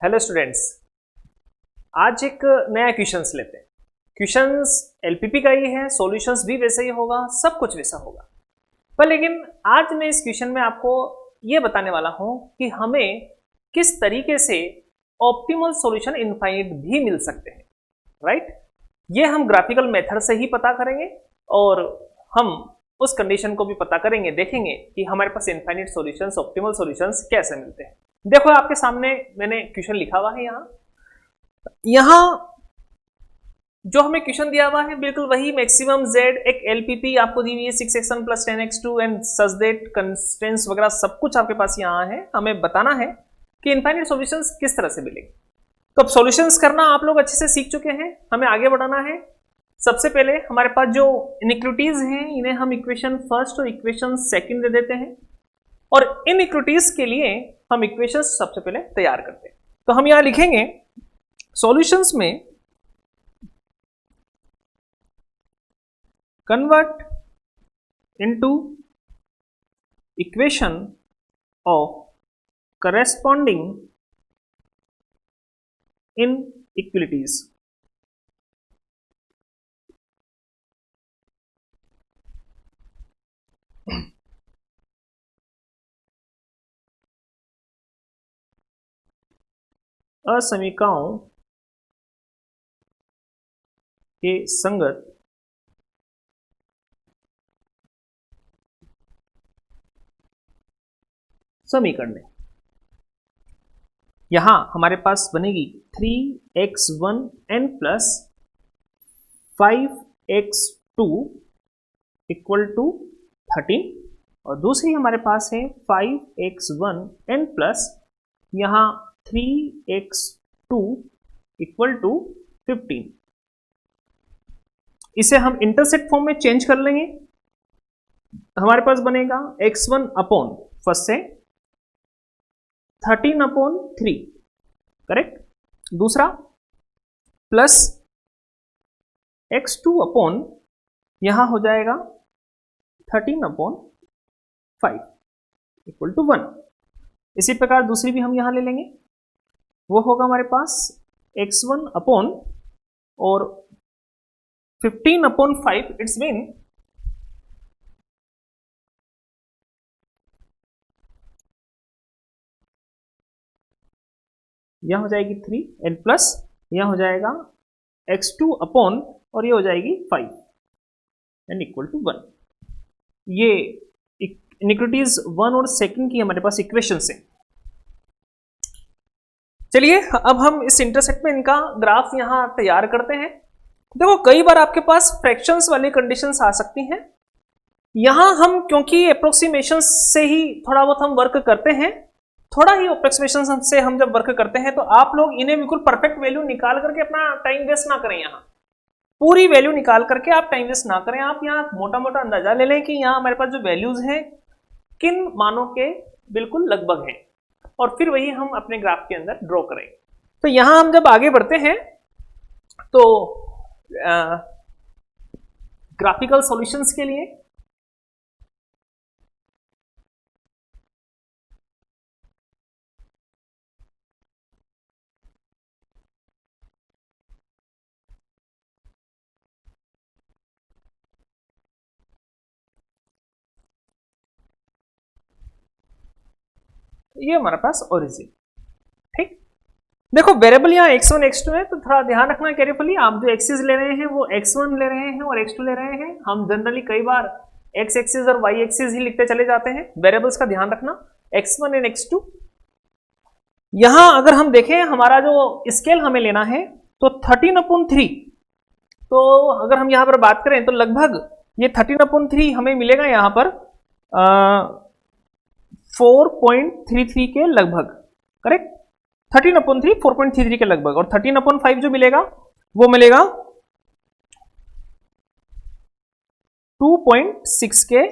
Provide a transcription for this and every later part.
Hello students. आज एक नया क्वेश्चंस लेते हैं। क्वेश्चंस एलपीपी का ही है, सॉल्यूशंस भी वैसा ही होगा, सब कुछ वैसा होगा। पर लेकिन आज मैं इस क्वेश्चन में आपको ये बताने वाला हूं कि हमें किस तरीके से ऑप्टिमल सॉल्यूशन इनफाइनाइट भी मिल सकते हैं, राइट। ये हम ग्राफिकल मेथड से ही पता करेंगे और हम उस कंडीशन को भी पता करेंगे, देखेंगे कि हमारे पास इनफाइनाइट सॉल्यूशंस, ऑप्टिमल सॉल्यूशंस कैसे मिलते हैं। देखो आपके सामने मैंने क्वेश्चन लिखा हुआ है। यहां जो हमें क्वेश्चन दिया हुआ है बिल्कुल वही मैक्सिमम जेड, एक एलपीपी आपको दी हुई है 6x1 + 10x2 and such that constants वगैरह सब कुछ आपके पास यहाँ है। हमें बताना है कि इनफाइनाइट सॉल्यूशंस किस तरह से मिलेंगे। तो अब सॉल्यूशंस करना आप लोग अच्छे से सीख चुके हैं, हमें आगे बढ़ाना है। सबसे पहले हमारे पास जो इनइक्विटीज हैं इन्हें हम इक्वेशन फर्स्ट और इक्वेशन सेकंड दे देते हैं और इन इक्विटीज के लिए हम इक्वेशन सबसे पहले तैयार करते हैं। तो हम यहां लिखेंगे सॉल्यूशंस में convert into equation of corresponding inequalities. असमीकाओं के संगत समीकरण। यहां हमारे पास बनेगी 3x1n + 5x2 = 13 और दूसरी हमारे पास है 5x1n + यहां 3x2 = 15। इसे हम इंटरसेक्ट फॉर्म में चेंज कर लेंगे। हमारे पास बनेगा x1 अपॉन फर्स्ट से 13/3, करेक्ट। दूसरा प्लस x2 अपॉन यहां हो जाएगा 13/5 = 1। इसी प्रकार दूसरी भी हम यहां ले लेंगे, वो होगा हमारे पास x1 अपॉन और 15/5, इट्स मीन यह हो जाएगी 3 एंड प्लस यह हो जाएगा x2 अपॉन और ये हो जाएगी 5 एंड = 1। ये इनइक्वालिटीज 1 और सेकंड की हमारे पास इक्वेशन है। चलिए अब हम इस इंटरसेक्ट में इनका ग्राफ यहां तैयार करते हैं। देखो कई बार आपके पास फ्रैक्शंस वाली कंडीशंस आ सकती हैं। यहां हम क्योंकि अप्रोक्सीमेशन से ही थोड़ा बहुत हम वर्क करते हैं, थोड़ा ही अप्रोक्सीमेशन से हम जब वर्क करते हैं तो आप लोग इन्हें बिल्कुल परफेक्ट वैल्यू निकाल करके अपना टाइम वेस्ट ना करें। यहाँ पूरी वैल्यू निकाल करके आप टाइम वेस्ट ना करें। आप यहाँ मोटा मोटा अंदाजा ले लें कि यहाँ हमारे पास जो वैल्यूज हैं किन मानों के बिल्कुल लगभग हैं और फिर वही हम अपने ग्राफ के अंदर ड्रॉ करेंगे। तो यहां हम जब आगे बढ़ते हैं तो ग्राफिकल सॉल्यूशंस के लिए ये हमारे पास ओरिजिन, ठीक। देखो वेरिएबल यहाँ x1 x2 है तो थोड़ा ध्यान रखना केयरफुली। आप जो एक्सिस ले रहे हैं वो x1 ले रहे हैं और x2 ले रहे हैं। हम जनरली कई बार x एक्सिस और y एक्सिस ही लिखते चले जाते हैं। वेरिएबल्स का ध्यान रखना x1 एंड x2। यहां अगर हम देखें हमारा जो स्केल हमें लेना है तो 13/3। तो अगर हम यहां पर बात करें तो लगभग ये 13/3 हमें मिलेगा यहां पर 4.33 के लगभग, करेक्ट। 13/3 4.33 के लगभग और 13/5 जो मिलेगा वो मिलेगा 2.6 के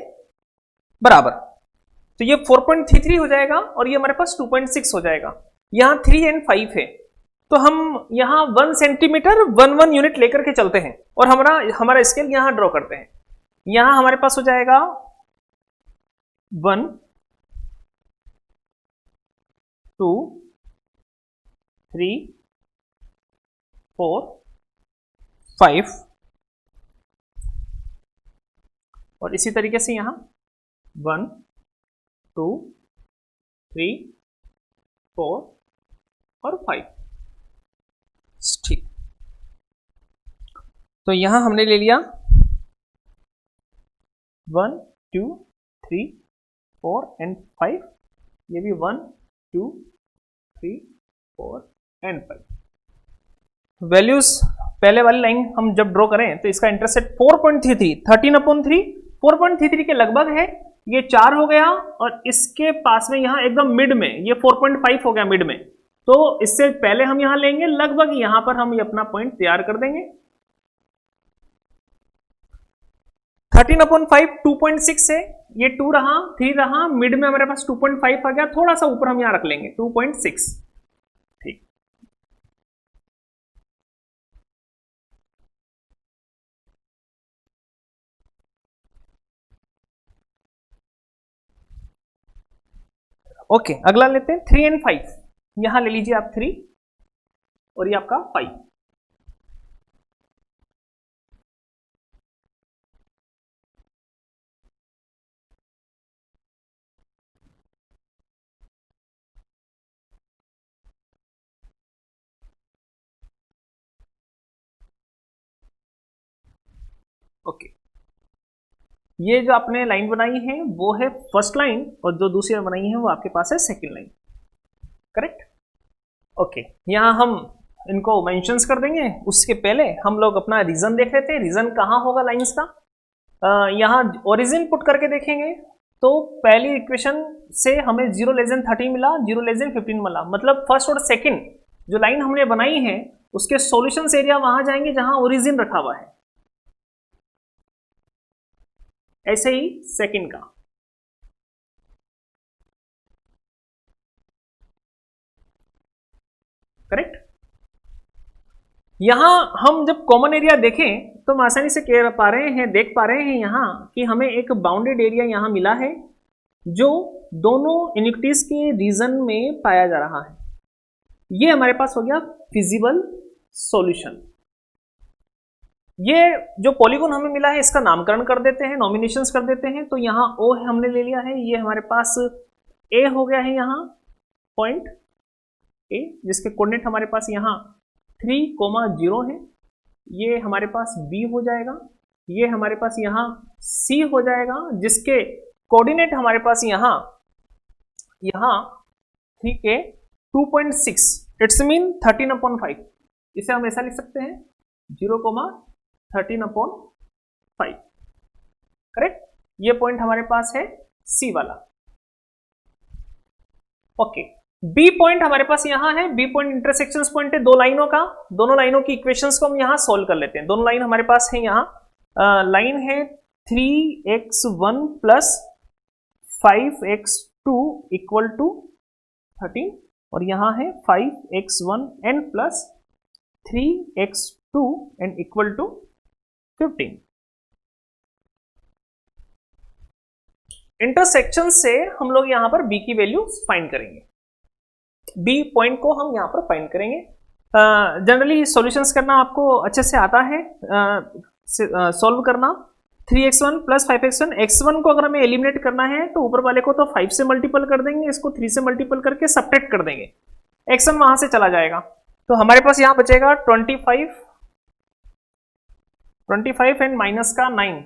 बराबर। तो ये 4.33 हो जाएगा और ये हमारे पास 2.6 हो जाएगा। यहां 3 एंड 5 है तो हम यहां 1 सेंटीमीटर 1 यूनिट लेकर के चलते हैं और हमारा स्केल यहां ड्रॉ करते हैं। यहां हमारे पास हो जाएगा 1 2 3 4 5 और इसी तरीके से यहां 1 2 3 4 और 5। ठीक, तो यहां हमने ले लिया 1 2 3 4 एंड 5, ये भी 1 2 3 4 एंड 5। वैल्यूज पहले वाली लाइन हम जब ड्रॉ करें तो इसका इंटरसेप्ट 4.33 13/3 4.33 के लगभग है, ये 4 हो गया और इसके पास में यहां एकदम मिड में ये 4.5 हो गया मिड में, तो इससे पहले हम यहां लेंगे लगभग यहां पर हम ये अपना पॉइंट तैयार कर देंगे। 13/5 2.6 है, ये 2 रहा 3 रहा, मिड में हमारे पास 2.5 आ गया, थोड़ा सा ऊपर हम यहां रख लेंगे 2.6। ठीक, ओके अगला लेते हैं 3 एंड 5। यहां ले लीजिए आप 3 और ये आपका 5। ओके, ये जो आपने लाइन बनाई है वो है फर्स्ट लाइन और जो दूसरी बनाई है वो आपके पास है सेकंड लाइन, करेक्ट। ओके, यहां हम इनको मेंशंस कर देंगे, उसके पहले हम लोग अपना रीजन देख लेते हैं। रीजन कहां होगा लाइंस का, यहां ओरिजिन पुट करके देखेंगे तो पहली इक्वेशन से हमें 0<13 मिला, 0<15 मिला, मतलब फर्स्ट और सेकंड जो लाइन हमने बनाई है उसके सॉल्यूशंस एरिया वहां जाएंगे जहां ओरिजिन रखा हुआ है। ऐसे ही सेकंड का, करेक्ट। यहां हम जब कॉमन एरिया देखें तो हम आसानी से कह पा रहे हैं, देख पा रहे हैं यहां कि हमें एक बाउंडेड एरिया यहां मिला है जो दोनों इनिक्विटीज के रीजन में पाया जा रहा है। ये हमारे पास हो गया फिजिबल सॉल्यूशन। ये जो पॉलीगॉन हमें मिला है इसका नामकरण कर देते हैं, नॉमिनेशंस कर देते हैं। तो यहाँ O हमने ले लिया है, ये हमारे पास A हो गया है, यहाँ पॉइंट A जिसके कोऑर्डिनेट हमारे पास यहाँ 3,0 है। ये हमारे पास B हो जाएगा, ये हमारे पास यहाँ C हो जाएगा जिसके कोऑर्डिनेट हमारे पास यहाँ 3 के 2.6, इट्स मीन 13/5। इसे हम ऐसा लिख सकते हैं 0,13/5, करेक्ट। ये पॉइंट हमारे पास है सी वाला। ओके, बी पॉइंट हमारे पास यहां है, बी पॉइंट इंटरसेक्शन पॉइंट है दो लाइनों का। दोनों लाइनों की इक्वेशंस को हम यहां सोल्व कर लेते हैं। दोनों लाइन हमारे पास है, यहां लाइन है 3x1 plus 5x2 equal to 13 और यहां है 5x1 n plus 3x2 and equal to 15। Intersection से हम लोग यहां पर b की वैल्यू फाइंड करेंगे, b पॉइंट को हम यहां पर फाइंड करेंगे। जनरली सॉल्यूशंस करना आपको अच्छे से आता है, सॉल्व करना। 3x1 प्लस 5x1, x1 को अगर हमें एलिमिनेट करना है तो ऊपर वाले को तो 5 से मल्टीपल कर देंगे, इसको 3 से मल्टीपल करके सब्ट्रैक्ट कर देंगे, x1 वहां से चला जाएगा। तो हमारे पास यहां बचेगा 25 एंड माइनस का 9,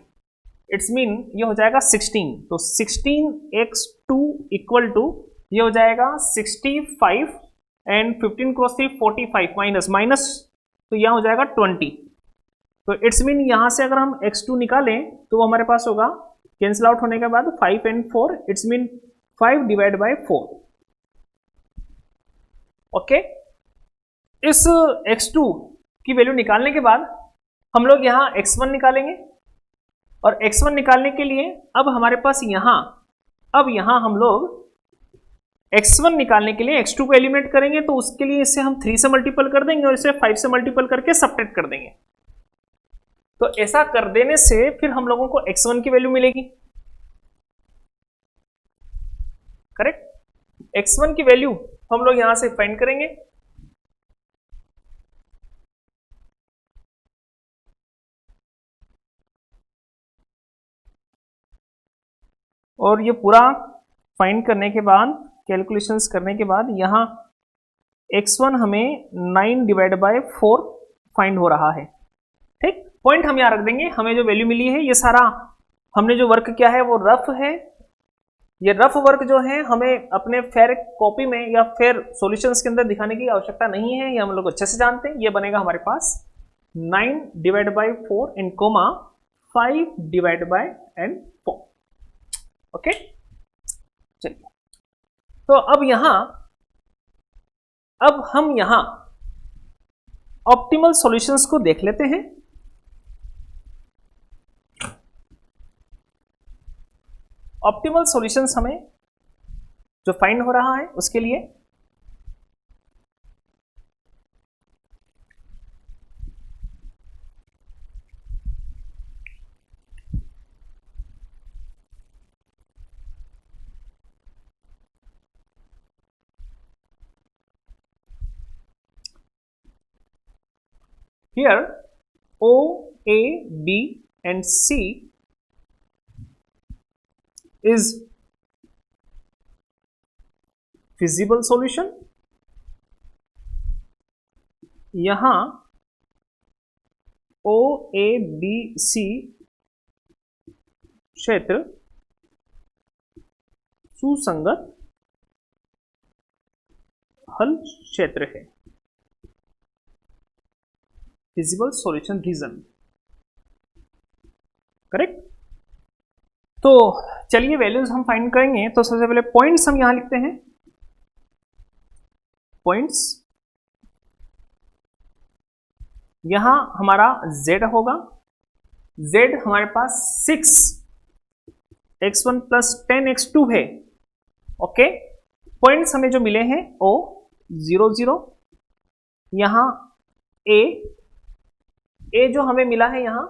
इट्स मीन ये हो जाएगा 16। तो 16x2 इक्वल टू ये हो जाएगा 65 एंड 15 क्रॉस 3 45 माइनस तो यहां हो जाएगा 20। तो इट्स मीन यहां से अगर हम x2 निकालें तो वो हमारे पास होगा कैंसिल आउट होने के बाद 5 and 4, it's mean 5 divide by 4। Okay, इस x2 की वैल्यू निकालने के बाद हम लोग यहां x1 निकालेंगे और x1 निकालने के लिए अब हमारे पास यहां हम लोग x1 निकालने के लिए x2 को एलिमिनेट करेंगे, तो उसके लिए इसे हम 3 से मल्टीपल कर देंगे और इसे 5 से मल्टीपल करके सब्ट्रैक्ट कर देंगे। तो ऐसा कर देने से फिर हम लोगों को x1 की वैल्यू मिलेगी, करेक्ट। x1 की वैल्यू हम लोग यहां से फाइंड करेंगे, और ये पूरा फाइंड करने के बाद, कैलकुलेशंस करने के बाद यहाँ x1 हमें 9 डिवाइड बाय 4 फाइंड हो रहा है। ठीक, पॉइंट हम यहाँ रख देंगे। हमें जो वैल्यू मिली है, ये सारा हमने जो वर्क किया है वो रफ है। ये रफ वर्क जो है हमें अपने फेयर कॉपी में या फेयर सॉल्यूशंस के अंदर दिखाने की आवश्यकता नहीं है, ये हम लोग अच्छे से जानते हैं। ये बनेगा हमारे पास 9 डिवाइड बाय 4 इन comma 5 divide by and 4। Okay, चलिए, तो अब हम यहां ऑप्टिमल सॉल्यूशंस को देख लेते हैं। ऑप्टिमल सॉल्यूशंस हमें जो फाइंड हो रहा है उसके लिए here O, A, B and C is feasible solution। यहां O, A, B, C क्षेत्र सुसंगत हल क्षेत्र है, फिजिबल सॉल्यूशन रीजन। करेक्ट। तो चलिए वैल्यूज हम फाइंड करेंगे। तो सबसे पहले पॉइंट्स हम यहां लिखते हैं। पॉइंट्स यहां हमारा z होगा। z हमारे पास 6x1 प्लस 10x2 है। ओके, पॉइंट्स हमें जो मिले हैं O 0 0, यहां A जो हमें मिला है, यहां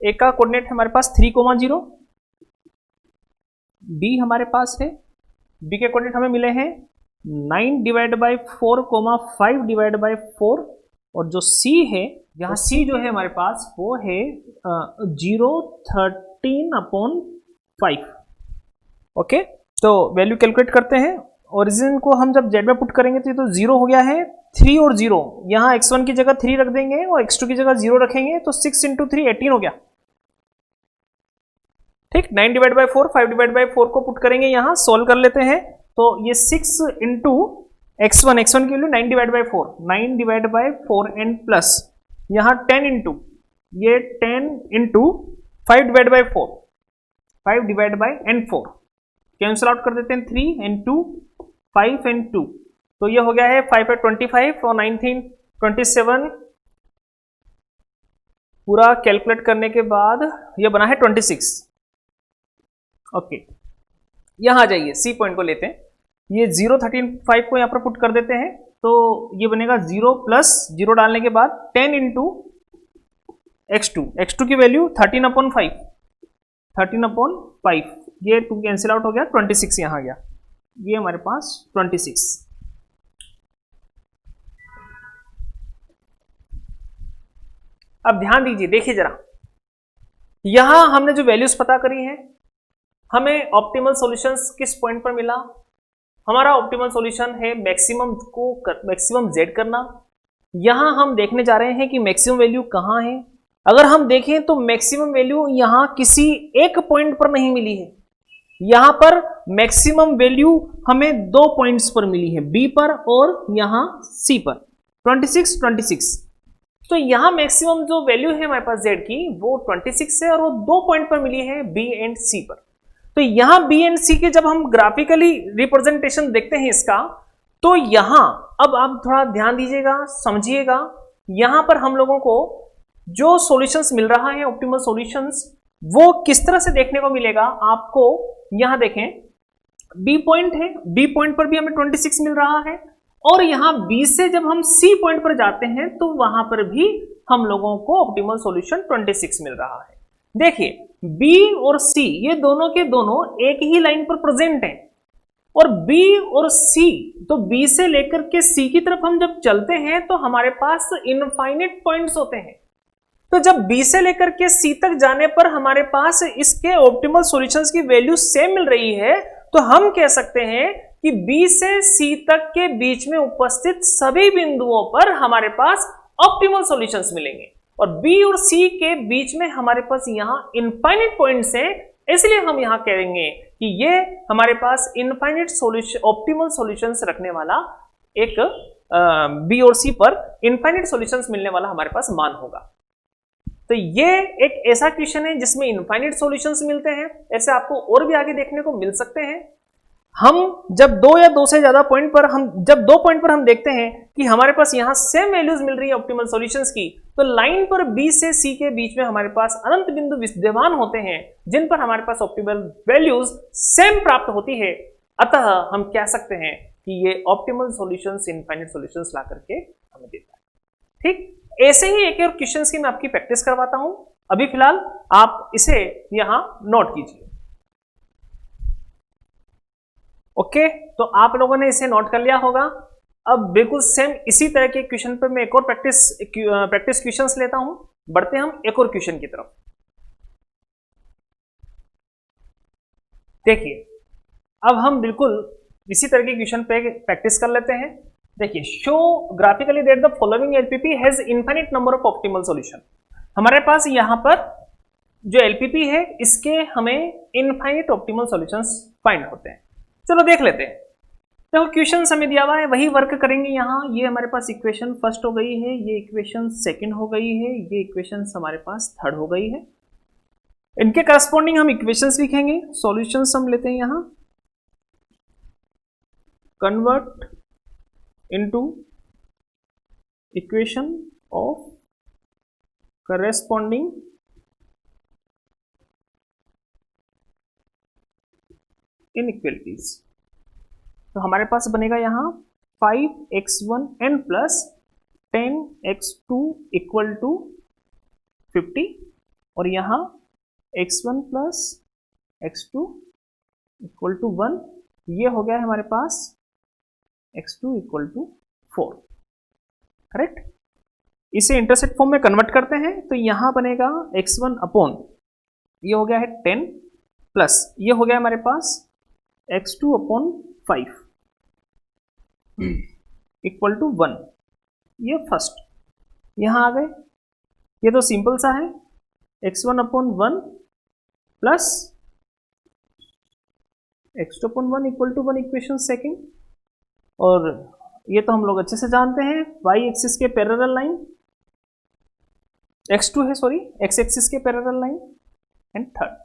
A का कोऑर्डिनेट हमारे पास 3,0, B हमारे पास है, B के कोऑर्डिनेट हमें मिले हैं 9 डिवाइड बाई 4, 5 डिवाइड बाई 4, और जो C है, यहाँ C जो है हमारे पास वो है 0, 13/5। ओके, तो वैल्यू कैलकुलेट करते हैं। ओरिजिन को हम जब z में पुट करेंगे तो ये तो 0 हो गया है। 3 और 0, यहाँ x1 की जगह 3 रख देंगे और x2 की जगह 0 रखेंगे, तो 6 इंटू 3 18 हो गया। ठीक, 9 डिवाइड बाई 4, 5 डिवाइड बाई 4 को पुट करेंगे, यहाँ सोल्व कर लेते हैं। तो ये 6 इंटू x1 की value 9 divide by 4, 9 divide by 4 and plus यहाँ 10 इंटू, ये 10 into 5 divide by 4, 5 divide by and 4 cancel out कर देते हैं। 3 एंड 2, 5 एंड 2, तो ये हो गया है 5 है 25 और 19 27। पूरा कैलकुलेट करने के बाद ये बना है 26। ओके, यहां आ जाइए, सी पॉइंट को लेते हैं। ये 0, 13, 5 को यहां पर पुट कर देते हैं, तो ये बनेगा 0 प्लस 0 डालने के बाद 10 इंटू x2 की वैल्यू 13/5, 13/5, ये 2 कैंसिल आउट हो गया, 26 यहां आ गया, ये हमारे पास 26। अब ध्यान दीजिए, देखिए जरा, यहां हमने जो वैल्यूज पता करी है, हमें ऑप्टिमल सॉल्यूशंस किस पॉइंट पर मिला। हमारा ऑप्टिमल सॉल्यूशन है मैक्सिमम z करना। यहां हम देखने जा रहे हैं कि मैक्सिमम वैल्यू कहां है। अगर हम देखें तो मैक्सिमम वैल्यू यहां किसी एक पॉइंट पर नहीं मिली है, यहां पर मैक्सिमम वैल्यू हमें 2 पॉइंट्स पर मिली है, B पर और यहां C पर, 26। तो यहां मैक्सिमम जो वैल्यू है हमारे पास z की, वो 26 है और वो 2 पॉइंट पर मिली है, B एंड C पर। तो यहां B एंड C के जब हम ग्राफिकली रिप्रेजेंटेशन देखते हैं इसका, तो यहां अब आप थोड़ा ध्यान दीजिएगा, समझिएगा। यहां पर हम लोगों को जो सॉल्यूशंस मिल रहा है, ऑप्टिमल सॉल्यूशंस, वो किस तरह से देखने को मिलेगा आपको। यहां देखें, B पॉइंट है, B पॉइंट पर भी हमें 26 मिल रहा है, और यहां B से जब हम C पॉइंट पर जाते हैं तो वहां पर भी हम लोगों को ऑप्टिमल सॉल्यूशन 26 मिल रहा है। देखिए, B और C ये दोनों के दोनों एक ही लाइन पर प्रेजेंट हैं, और B और C, तो B से लेकर के C की तरफ हम जब चलते हैं तो हमारे पास इनफाइनाइट पॉइंट्स होते हैं। तो जब B से लेकर के C तक जाने पर हमारे पास इसके ऑप्टिमल सॉल्यूशंस की वैल्यू सेम मिल रही है, तो हम कह सकते हैं कि B से C तक के बीच में उपस्थित सभी बिंदुओं पर हमारे पास ऑप्टिमल सॉल्यूशंस मिलेंगे। और B और C के बीच में हमारे पास यहां इनफाइनाइट पॉइंट्स हैं, इसलिए हम यहां कहेंगे कि ये हमारे पास इनफाइनाइट सॉल्यूशन ऑप्टिमल सॉल्यूशंस रखने वाला एक बी और सी पर इनफाइनाइट सॉल्यूशंस मिलने वाला हमारे पास मान होगा। तो ये एक ऐसा क्वेश्चन है जिसमें इनफाइनाइट सॉल्यूशंस मिलते हैं। ऐसे आपको और भी आगे देखने को मिल सकते हैं। हम जब दो या दो से ज्यादा पॉइंट पर जब दो पॉइंट पर हम देखते हैं कि हमारे पास यहां सेम वैल्यूज मिल रही है ऑप्टिमल सॉल्यूशंस की, तो लाइन पर बी से सी के बीच में हमारे पास अनंत बिंदु विद्यमान होते हैं जिन पर हमारे पास ऑप्टिमल वैल्यूज सेम प्राप्त होती है। अतः हम कह सकते हैं कि ये ऑप्टिमल सॉल्यूशंस इनफाइनाइट सॉल्यूशंस ला करके हमें देता है। ठीक, ऐसे ही एक और क्वेश्चन की मैं आपकी प्रैक्टिस करवाता हूं। अभी फिलहाल आप इसे यहां नोट कीजिए। ओके, तो आप लोगों ने इसे नोट कर लिया होगा। अब बिल्कुल सेम इसी तरह के क्वेश्चन पर मैं एक और प्रैक्टिस क्वेश्चंस लेता हूं। बढ़ते हैं हम एक और क्वेश्चन की तरफ। देखिए, अब हम बिल्कुल इसी तरह के क्वेश्चन पे प्रैक्टिस कर लेते हैं। देखिए, show graphically that the following LPP has infinite number of optimal solution. हमारे पास यहां पर जो एलपीपी है इसके हमें इनफाइनाइट ऑप्टिमल सॉल्यूशंस फाइंड होते हैं। चलो देख लेते हैं। तो क्वेश्चन हमें दिया हुआ है, वही वर्क करेंगे यहाँ। ये हमारे पास इक्वेशन फर्स्ट हो गई है, ये इक्वेशन सेकंड हो गई है, ये इक्वेशन हमारे पास थर्ड हो गई है। इनके करस्पॉन्डिंग हम इक्वेशंस लिखेंगे। सॉल्यूशंस हम लेते हैं यहाँ, convert into equation of corresponding inequalities. तो हमारे पास बनेगा यहां 5x1 n plus 10x2 equal to 50, और यहां x1 plus x2 equal to 1। ये हो गया है हमारे पास x2 इक्वल टू 4। करेक्ट। इसे इंटरसेप्ट फॉर्म में कन्वर्ट करते हैं तो यहां बनेगा x1 अपॉन, ये हो गया है 10 प्लस, ये हो गया हमारे पास x2 अपॉन 5 इक्वल टू 1। ये फर्स्ट यहां आ गए। ये तो सिंपल सा है, x1 upon 1 plus x2 upon 1 equal to 1 equation second. और ये तो हम लोग अच्छे से जानते हैं, y एक्सिस के पैरेलल लाइन, x2 है सॉरी, x एक्सिस के parallel line and third.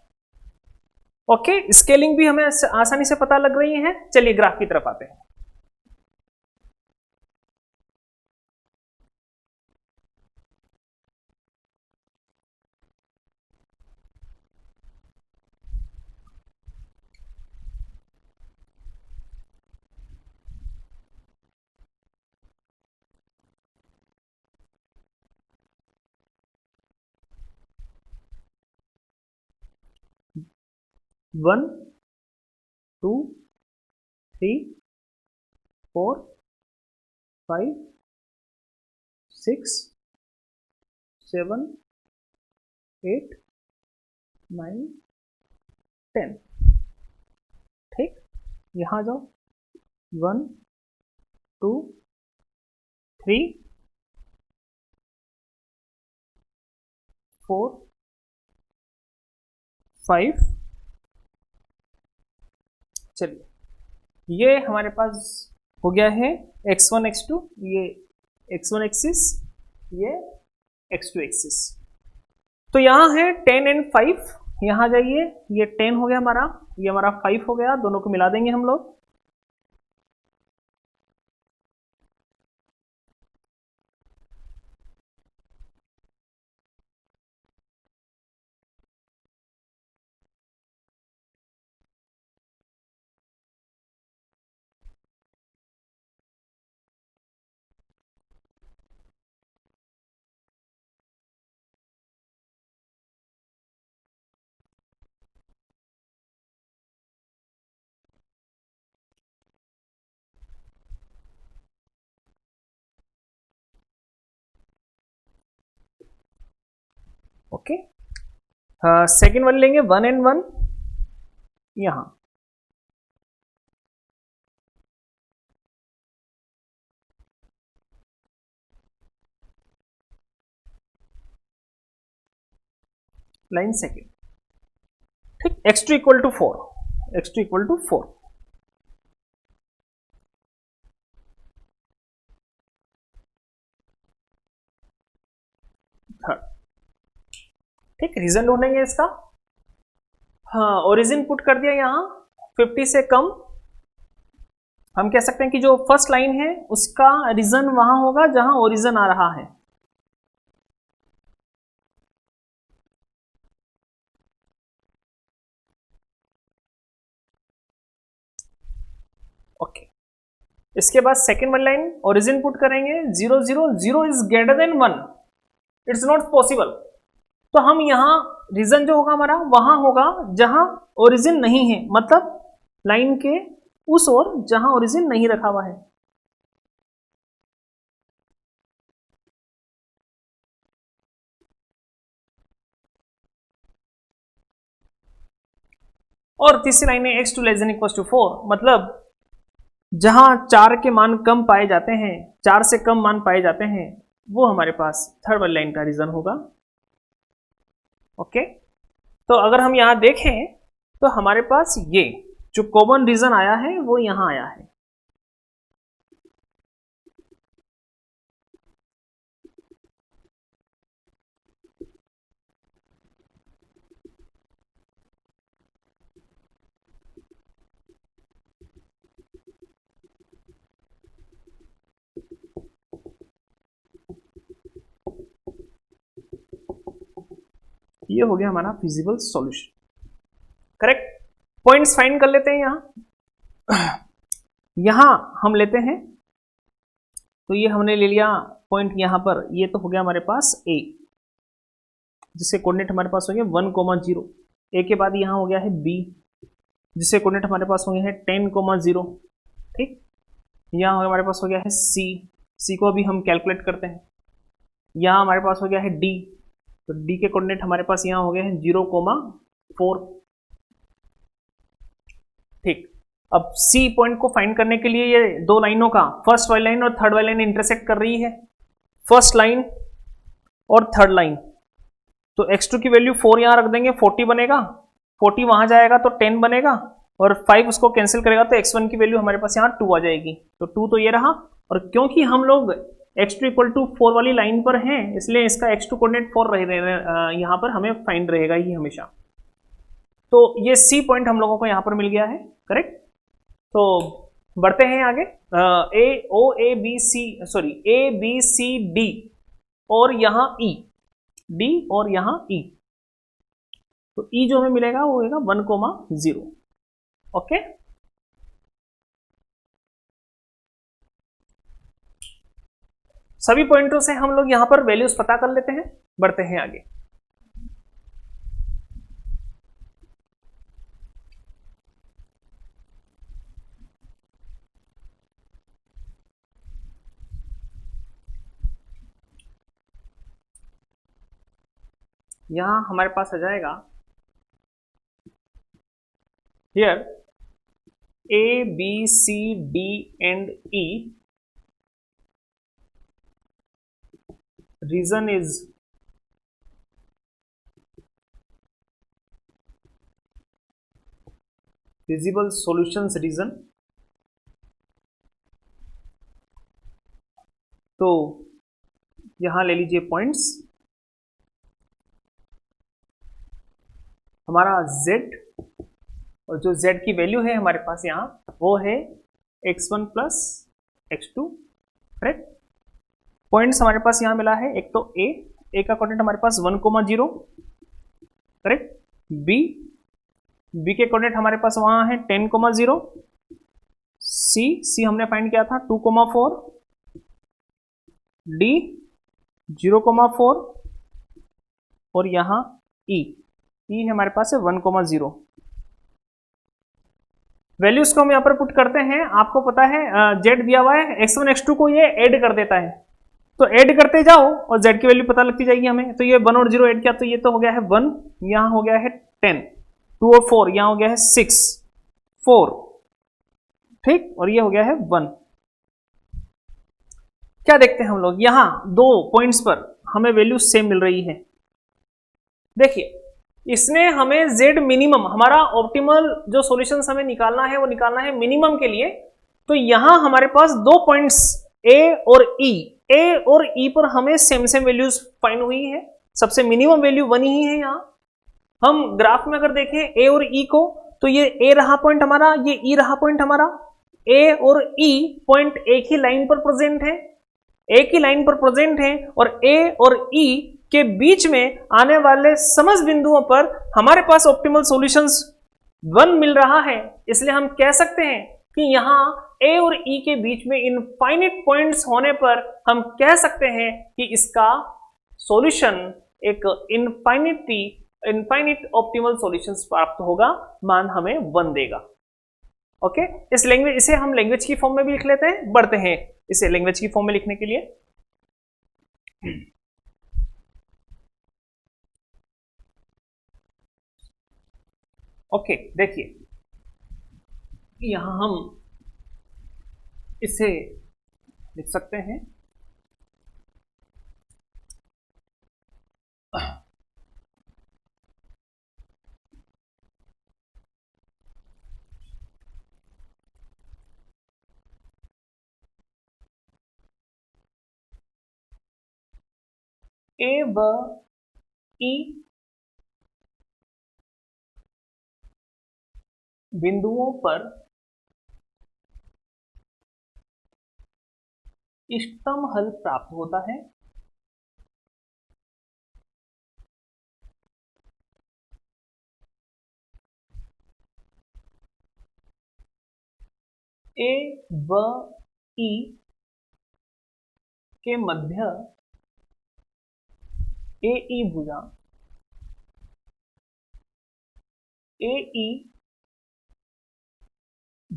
Okay, scaling भी हमें आसानी से पता लग रही है। चलिए ग्राफ की तरफ आते हैं। One, two, three, 4, 5, 6, 7, 8, 9, 10। ठीक, यहां जाओ, 1, 2, 3, 4, 5। चलिए, ये हमारे पास हो गया है x1 x2, ये x1 एक्सिस, ये x2 एक्सिस। तो यहां है 10 एंड 5, यहां जाइए, ये 10 हो गया हमारा, ये हमारा 5 हो गया, दोनों को मिला देंगे हम लोग। ओके, सेकेंड वाले लेंगे 1 and 1 यहां, लाइन सेकेंड, ठीक, x2 equal to 4, x2 equal to 4, third, ठीक, रीजन ढूंढेंगे इसका। हाँ, ओरिजिन पुट कर दिया यहां 50 से कम, हम कह सकते हैं कि जो फर्स्ट लाइन है उसका रीजन वहां होगा जहां ओरिजिन आ रहा है। ओके, इसके बाद second one line origin put करेंगे 0 0 0 is greater than 1, it's not possible. तो हम यहां रीजन जो होगा हमारा वहां होगा जहां ओरिजिन नहीं है, मतलब लाइन के उस ओर जहां ओरिजिन नहीं रखा हुआ है। और तीसरी लाइन है x2 less than equal to 4, मतलब जहां 4 के मान कम पाए जाते हैं, 4 से कम मान पाए जाते हैं, वो हमारे पास थर्ड वाली लाइन का रीजन होगा। ओके, तो अगर हम यहां देखें तो हमारे पास ये जो कॉमन रीजन आया है वो यहां आया है। ये हो गया हमारा feasible solution. Correct, points find कर लेते हैं यहां। यहां हम लेते हैं, तो ये हमने ले लिया पॉइंट यहां पर, ये तो हो गया हमारे पास ए, जिसके कोऑर्डिनेट हमारे पास हो गया 1,0। ए के बाद यहां हो गया है बी, जिसके कोऑर्डिनेट हमारे पास हो गया है 10,0। ठीक, यहां हमारे पास हो गया है सी, सी को अभी हम कैलकुलेट करते हैं। यहां हमारे पास हो गया है डी, तो डी के कोऑर्डिनेट हमारे पास यहां हो गए हैं 0,4। ठीक, अब सी पॉइंट को फाइंड करने के लिए ये दो लाइनों का, फर्स्ट वाली लाइन और थर्ड वाली लाइन इंटरसेक्ट कर रही है, फर्स्ट लाइन और थर्ड लाइन। तो x2 की वैल्यू 4 यहां रख देंगे, 40 बनेगा, 40 वहां जाएगा तो 10 बनेगा, और 5 उसको कैंसिल करेगा तो x1 की वैल्यू हमारे पास यहाँ 2 आ जाएगी। तो 2 तो ये रहा, और क्योंकि हम लोग x2 इक्वल टू 4 वाली लाइन पर हैं, इसलिए इसका x2 कोऑर्डिनेट 4 यहाँ पर हमें फाइंड रहेगा ही हमेशा। तो ये सी पॉइंट हम लोगों को यहाँ पर मिल गया है। करेक्ट, तो बढ़ते हैं आगे। ए बी सी डी और यहाँ ई, डी और यहाँ ई, तो ई जो हमें मिलेगा वो होगा 1,0। ओके, सभी पॉइंटों से हम लोग यहां पर वैल्यूज पता कर लेते हैं। बढ़ते हैं आगे। यहां हमारे पास आ जाएगा here A B C D and E, region is feasible solutions region. तो यहां ले लीजिए पॉइंट्स, हमारा z, और जो z की वैल्यू है हमारे पास यहाँ वो है x1 plus x2। Correct, points हमारे पास यहाँ मिला है, एक तो a का कोऑर्डिनेट हमारे पास 1,0। करेक्ट, b के कोऑर्डिनेट हमारे पास वहां है 10,0। c हमने फाइंड किया था 2,4, d 0,4, और यहाँ e है हमारे पास है 1,0। वैल्यूज को हम यहाँ पर पुट करते हैं। आपको पता है z दिया हुआ है, x1 x2 को ये ऐड कर देता है, तो ऐड करते जाओ और z की वैल्यू पता लगती जाएगी हमें। तो ये 1 और 0 ऐड किया तो ये तो हो गया है 1, यहां हो गया है 10, 2 और 4 यहां हो गया है 6, 4, ठीक, और ये हो गया है 1। क्या देखते हैं हम लोग, यहां दो पॉइंट्स पर हमें वैल्यू सेम मिल रही है। देखिए इसने हमें z मिनिमम, हमारा ऑप्टिमल जो सॉल्यूशंस हमें निकालना है वो निकालना है मिनिमम के लिए। तो यहां हमारे पास दो पॉइंट्स a और e, a और e पर हमें सेम सेम वैल्यूज फाइंड हुई है, सबसे मिनिमम वैल्यू 1 ही है। यहां हम ग्राफ में अगर देखें a और e को, तो ये a रहा पॉइंट हमारा, ये e रहा पॉइंट हमारा। a और e पॉइंट एक ही लाइन पर प्रेजेंट है, एक ही लाइन पर प्रेजेंट है, और a और e के बीच में आने वाले समस्त बिंदुओं पर हमारे पास ऑप्टिमल सॉल्यूशंस 1 मिल रहा है। इसलिए हम कह सकते हैं कि यहां a और e के बीच में इनफाइनिट पॉइंट्स होने पर हम कह सकते हैं कि इसका सॉल्यूशन एक इनफाइनिट ऑप्टिमल सॉल्यूशंस प्राप्त होगा, मान हमें 1 देगा। ओके, इस लैंग्वेज, इसे हम लैंग्वेज की फॉर्म में भी लिख लेते हैं, बढ़ते हैं इसे लैंग्वेज की फॉर्म में लिखने के लिए। ओके, देखिए यहां हम इसे लिख सकते हैं ए व ई बिंदुओं पर इष्टतम हल प्राप्त होता है। ए व ई के मध्य ए ई भुजा, ए ई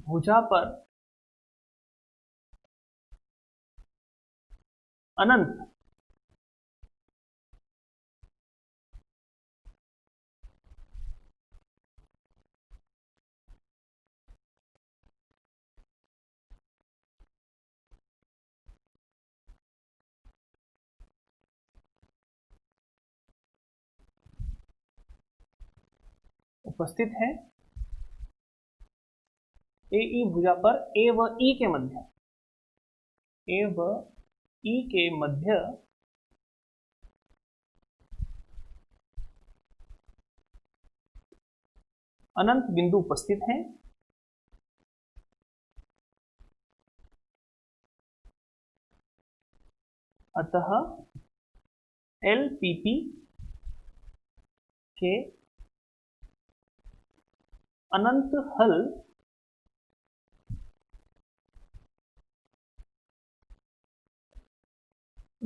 भुजा पर अनंत उपस्थित है। ए ई भुजा पर ए व ई के मध्य, ए व ई के मध्य अनंत बिंदु उपस्थित हैं। अतः LPP के अनंत हल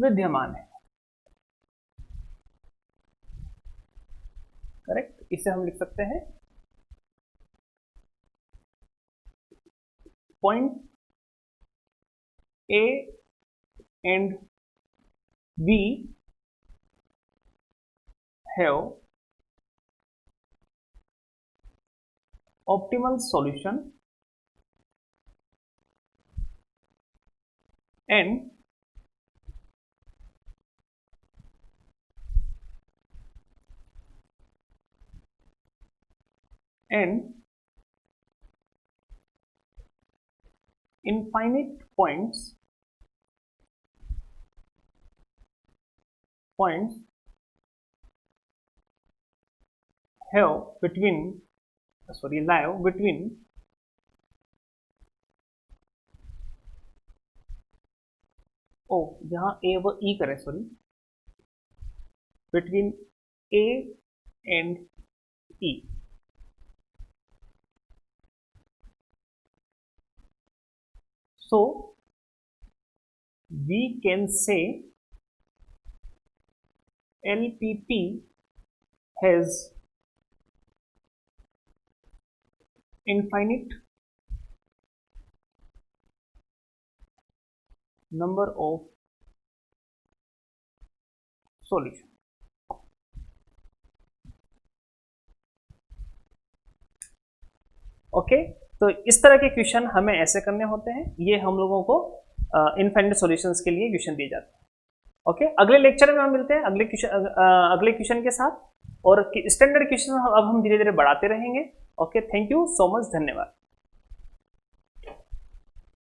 विद्यमान है। करेक्ट, इसे हम लिख सकते हैं point A and B have optimal solution and infinite points have between lie between जहां A व E करे, between A and E। So we can say LPP has infinite number of solution. Okay, तो इस तरह के question हमें ऐसे करने होते हैं, ये हम लोगों को इनफाइनाइट सॉल्यूशंस के लिए क्वेश्चन दिए जाते हैं। ओके, अगले लेक्चर में हम मिलते हैं अगले क्वेश्चन के साथ, और स्टैंडर्ड क्वेश्चन अब हम धीरे धीरे बढ़ाते रहेंगे। Okay, thank you so much, धन्यवाद।